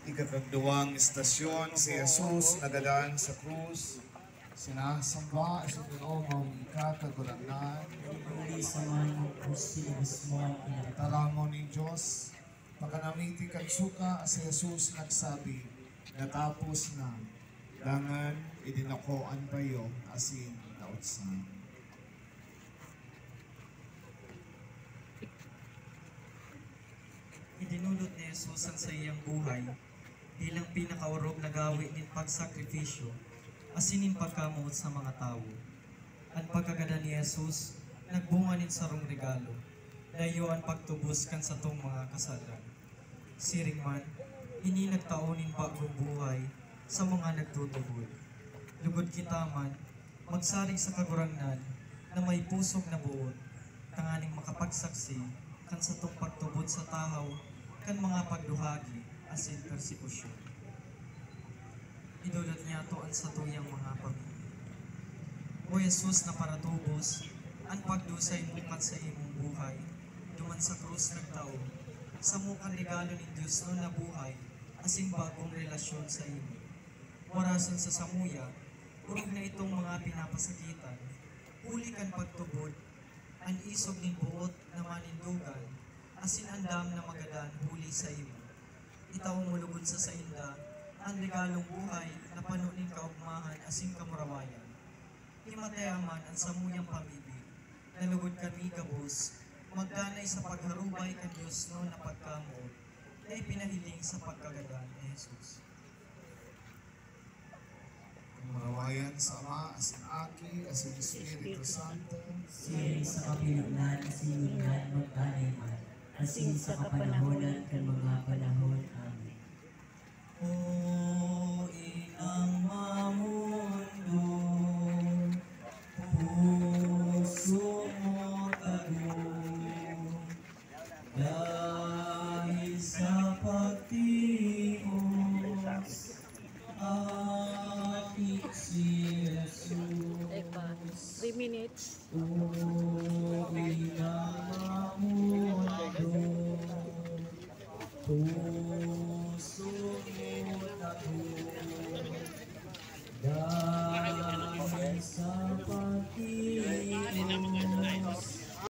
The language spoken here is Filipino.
Ikakagduwang istasyon, si Jesus nagadaan sa krus. Sinasamba sa Pinoong ikakagulanan. Hindi sa manong pusilibus mo ang Talamo ni Diyos, pakanamiti kang suka, si Jesus nagsabi, natapos na. Dangan, idinakoan kayo asin nautsan. Idinulot ni Jesus ang sa iyang buhay bilang pinakaurog na gawi ng pagsakripisyo asinin pagkamuot sa mga tao. Ang pagkagada ni Jesus, nagbunga nin sarong regalo, dayo ang pagtubos kan sa tong mga kasalan. Siring man, ini nagtaonin bagong buhay sa mga nagtutubod. Lugod kita man, magsarig sa kagurangnan na may pusog na buod, tanganing makapagsaksi kan sa tong pagtubod sa tahaw kan mga pagduhagi asin persekusyon. Idulot niya to ang sa tuyang mga pamilya. O Jesus na paratubos, ang pagdusay mukat sa imong buhay, duman sa krus nagtao, sa mukang regalo ni Diyos no na buhay, asin bagong relasyon sa imo. Warasan sa samuya, urog na itong mga pinapasakitan, huli kan pagtubod, ang isog ni buot na manindugan, asin andam na magadan huli sa imo. Itaw mulugod sa sainda, ang regalong buhay na panunin kaugmahan asin kamurawayan. Himatayaman ang samuyang pamibig, nalugod kami kabus, magdanay sa pagharubay ka Diyos no na pagkamuot, na ipinahiling sa pagkagadan ni Jesus. Marawayan sa Ama, asin Aki, asin Espiritu Santo. siring sa kapinunan, siningan, magdanay man, asin sa kapanahonan, kan mga panahon. Amen. O inang mamundo, puso mo tago, dahil sa pagtios, ating si Jesus. 3 minutes. O inang mamundo, puso mo tago, dahil